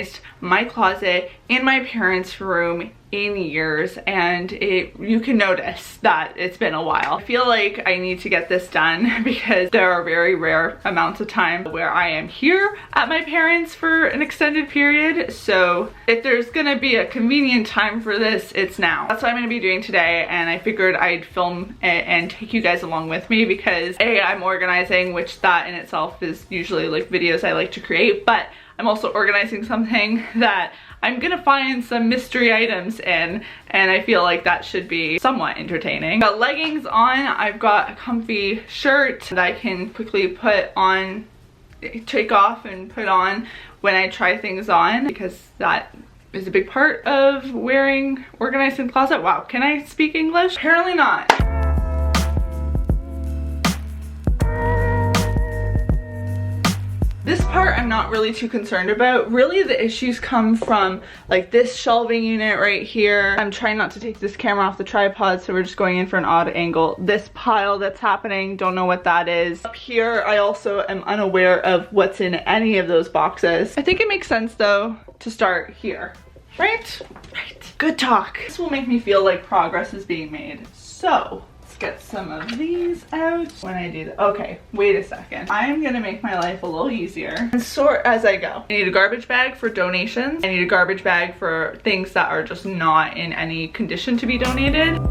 organized my closet in my parents' room in years, and you can notice that it's been a while. I feel like I need to get this done because there are very rare amounts of time where I am here at my parents' for an extended period. So if there's gonna be a convenient time for this, it's now. That's what I'm gonna be doing today, and I figured I'd film and take you guys along with me because A, I'm organizing, which that in itself is usually like videos I like to create, but I'm also organizing something that I'm gonna find some mystery items in, and I feel like that should be somewhat entertaining. Got leggings on, I've got a comfy shirt that I can quickly put on, take off and put on when I try things on, because that is a big part of organizing the closet. Wow, can I speak English? Apparently not. This part I'm not really too concerned about. Really the issues come from like this shelving unit right here. I'm trying not to take this camera off the tripod, so we're just going in for an odd angle. This pile that's happening, don't know what that is. Up here I also am unaware of what's in any of those boxes. I think it makes sense though to start here. Right? Right. Good talk. This will make me feel like progress is being made. So get some of these out when I do that. Okay, wait a second. I'm gonna make my life a little easier and sort as I go. I need a garbage bag for donations. I need a garbage bag for things that are just not in any condition to be donated.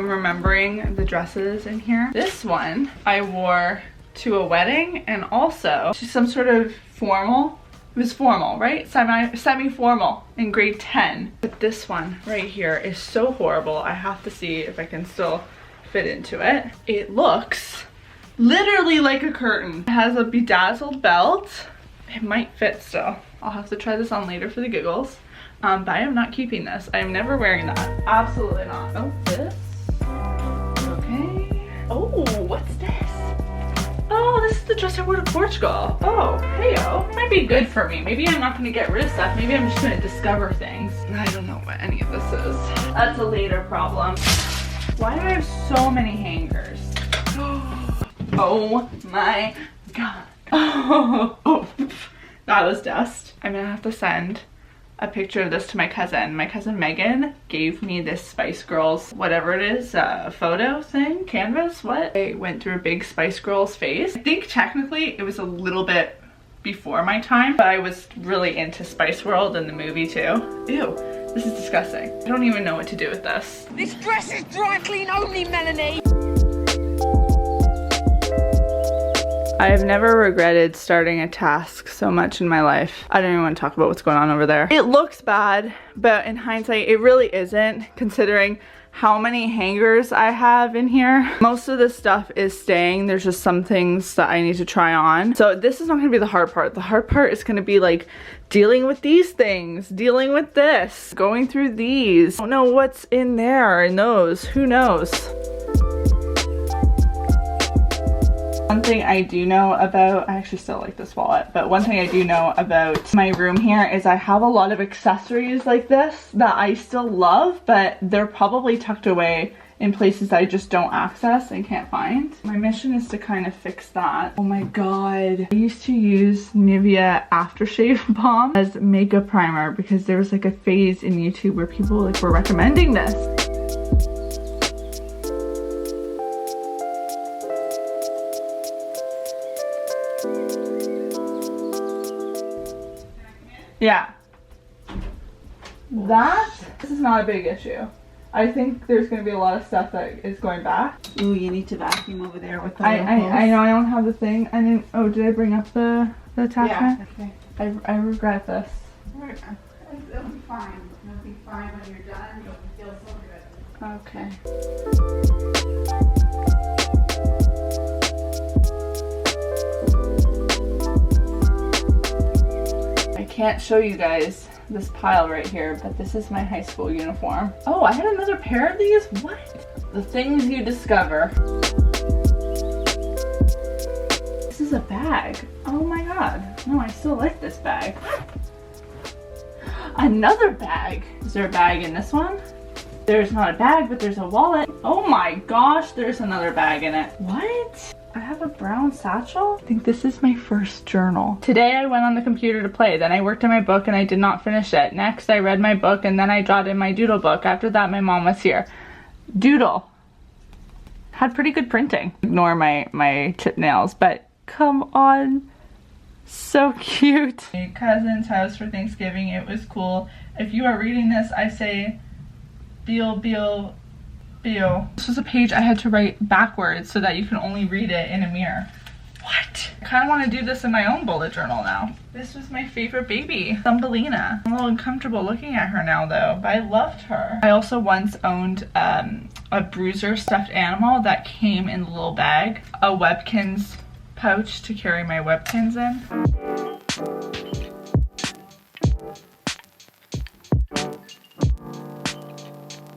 Remembering the dresses in here. This one I wore to a wedding and also to some sort of formal. It was formal, right? Semi-formal in grade 10. But this one right here is so horrible. I have to see if I can still fit into it. It looks literally like a curtain. It has a bedazzled belt. It might fit still. I'll have to try this on later for the giggles. But I am not keeping this. I am never wearing that. Absolutely not. Oh, this. Okay. Oh, what's this? Oh, this is the dress I wore to Portugal. Oh, heyo. Might be good for me. Maybe I'm not gonna get rid of stuff. Maybe I'm just gonna discover things. I don't know what any of this is. That's a later problem. Why do I have so many hangers? Oh my god. Oh, that was dust. I'm gonna have to send a picture of this to my cousin. My cousin Megan gave me this Spice Girls, whatever it is, photo thing, canvas, what? I went through a big Spice Girls phase. I think technically it was a little bit before my time, but I was really into Spice World and the movie too. Ew, this is disgusting. I don't even know what to do with this. This dress is dry clean only, Melanie. I have never regretted starting a task so much in my life. I don't even want to talk about what's going on over there. It looks bad, but in hindsight, it really isn't, considering how many hangers I have in here. Most of this stuff is staying. There's just some things that I need to try on. So this is not gonna be the hard part. The hard part is gonna be like dealing with these things, dealing with this, going through these. I don't know what's in there in those, who knows? One thing I do know about, I actually still like this wallet, but one thing I do know about my room here is I have a lot of accessories like this that I still love, but they're probably tucked away in places that I just don't access and can't find. My mission is to kind of fix that. Oh my god. I used to use Nivea aftershave balm as makeup primer because there was like a phase in YouTube where people like were recommending this. Yeah. This is not a big issue. I think there's going to be a lot of stuff that is going back. Ooh, you need to vacuum over there with the I know I don't have the thing. I didn't. Oh, did I bring up the attachment? Yeah. Okay. I regret this. It'll be fine. It'll be fine when you're done. You'll feel so good. Okay. I can't show you guys this pile right here, but this is my high school uniform. Oh, I had another pair of these? What? The things you discover. This is a bag. Oh my god. No, I still like this bag. Another bag. Is there a bag in this one? There's not a bag, but there's a wallet. Oh my gosh, there's another bag in it. What? I have a brown satchel? I think this is my first journal. Today I went on the computer to play, then I worked on my book and I did not finish it. Next I read my book and then I jotted my doodle book. After that my mom was here. Doodle. Had pretty good printing. Ignore my chip nails, but come on. So cute. My cousin's house for Thanksgiving, it was cool. If you are reading this, I say Beal. This was a page I had to write backwards so that you can only read it in a mirror. What? I kind of want to do this in my own bullet journal now. This was my favorite baby, Thumbelina. I'm a little uncomfortable looking at her now though, but I loved her. I also once owned a bruiser stuffed animal that came in a little bag. A Webkinz pouch to carry my Webkinz in.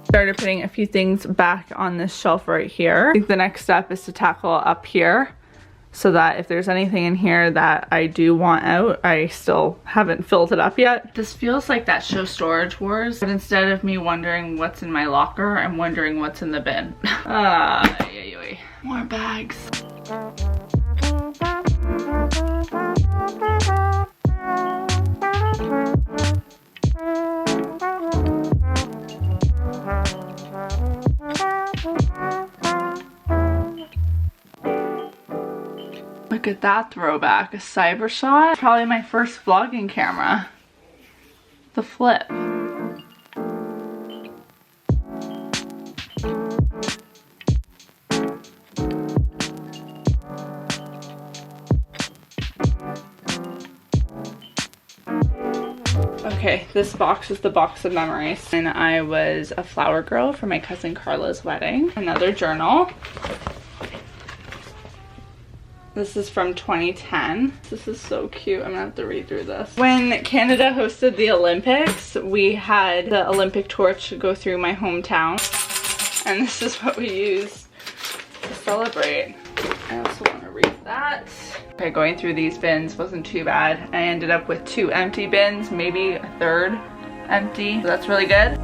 Started putting a few things back on this shelf right here. I think the next step is to tackle up here so that if there's anything in here that I do want out, I still haven't filled it up yet. This feels like that show Storage Wars, but instead of me wondering what's in my locker, I'm wondering what's in the bin. More bags. Look at that throwback, a cyber shot. Probably my first vlogging camera. The flip. Okay, this box is the box of memories. And I was a flower girl for my cousin Carla's wedding. Another journal. This is from 2010. This is so cute. I'm gonna have to read through this. When Canada hosted the Olympics, we had the Olympic torch go through my hometown. And this is what we used to celebrate. I also want to read that. Okay, going through these bins wasn't too bad. I ended up with 2 empty bins, maybe a third empty. So that's really good.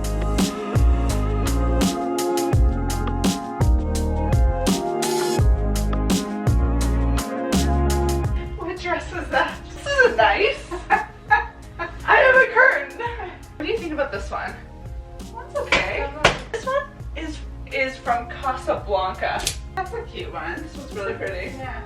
This is nice. I have a curtain. What do you think about this one? That's okay. This one is from Casablanca. That's a cute one. This one's really pretty. Yeah.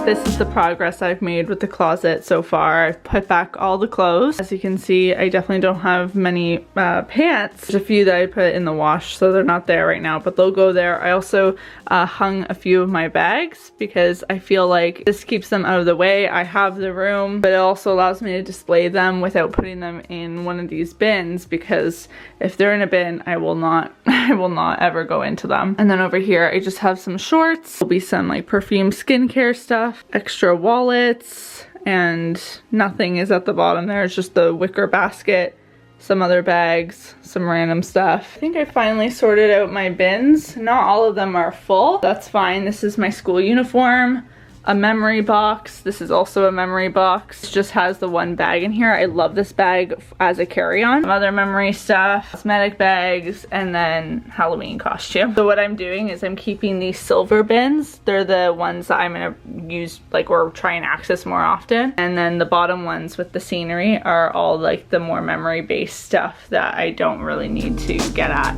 This is the progress I've made with the closet so far. I've put back all the clothes. As you can see, I definitely don't have many pants. There's a few that I put in the wash, so they're not there right now, but they'll go there. I also hung a few of my bags because I feel like this keeps them out of the way. I have the room, but it also allows me to display them without putting them in one of these bins, because if they're in a bin, I will not ever go into them. And then over here, I just have some shorts. There'll be some like perfume skincare stuff, extra wallets, and nothing is at the bottom there. It's just the wicker basket, some other bags, some random stuff. I think I finally sorted out my bins. Not all of them are full. That's fine. This is my school uniform. A memory box. This is also a memory box. It just has the one bag in here. I love this bag as a carry-on. Some other memory stuff, cosmetic bags, and then Halloween costume. So what I'm doing is I'm keeping these silver bins. They're the ones that I'm gonna use, like, or try and access more often. And then the bottom ones with the scenery are all like the more memory-based stuff that I don't really need to get at.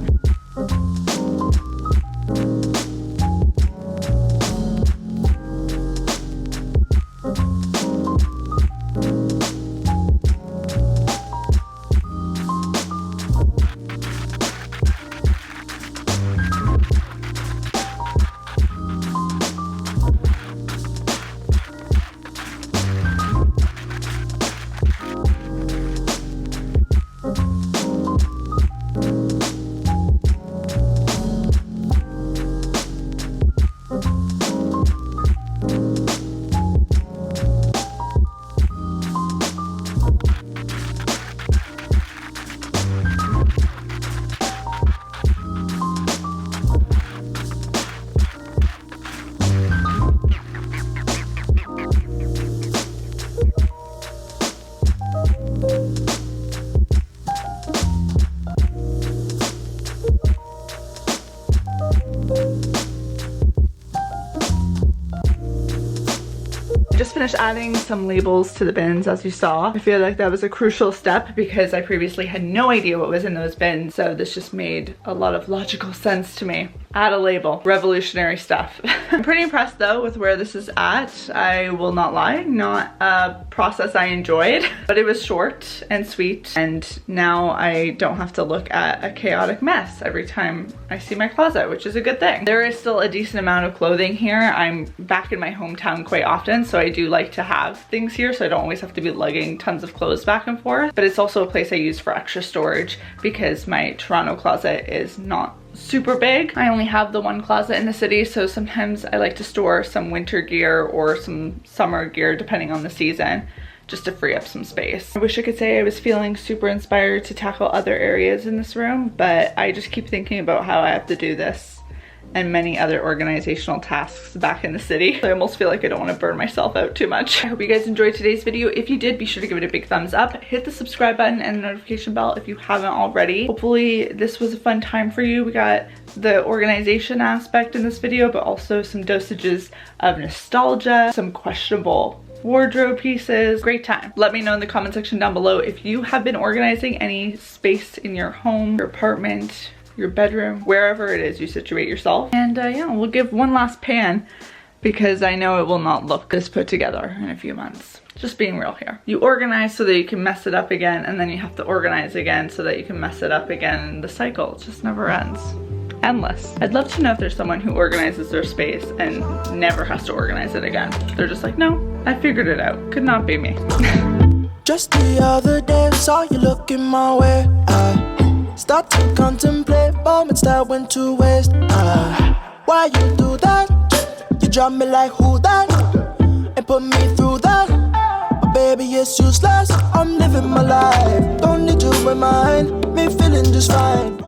finished adding some labels to the bins, as you saw. I feel like that was a crucial step because I previously had no idea what was in those bins, so this just made a lot of logical sense to me. Add a label. Revolutionary stuff. I'm pretty impressed though with where this is at. I will not lie, not a process I enjoyed, but it was short and sweet, and now I don't have to look at a chaotic mess every time I see my closet, which is a good thing. There is still a decent amount of clothing here. I'm back in my hometown quite often, so I do like to have things here so I don't always have to be lugging tons of clothes back and forth, but it's also a place I use for extra storage because my Toronto closet is not super big. I only have the one closet in the city, so sometimes I like to store some winter gear or some summer gear depending on the season, just to free up some space. I wish I could say I was feeling super inspired to tackle other areas in this room, but I just keep thinking about how I have to do this and many other organizational tasks back in the city. I almost feel like I don't want to burn myself out too much. I hope you guys enjoyed today's video. If you did, be sure to give it a big thumbs up. Hit the subscribe button and the notification bell if you haven't already. Hopefully this was a fun time for you. We got the organization aspect in this video, but also some dosages of nostalgia, some questionable wardrobe pieces. Great time. Let me know in the comment section down below if you have been organizing any space in your home, your apartment, your bedroom, wherever it is you situate yourself. And yeah, we'll give one last pan because I know it will not look this put together in a few months. Just being real here. You organize so that you can mess it up again, and then you have to organize again so that you can mess it up again, and the cycle just never ends. Endless. I'd love to know if there's someone who organizes their space and never has to organize it again. They're just like, no, I figured it out. Could not be me. Just the other day, saw you looking my way. I start to contemplate moments that went to waste. Why you do that? You drop me like who that? And put me through that. But baby, it's useless. I'm living my life. Don't need you in mind. Me feeling just fine.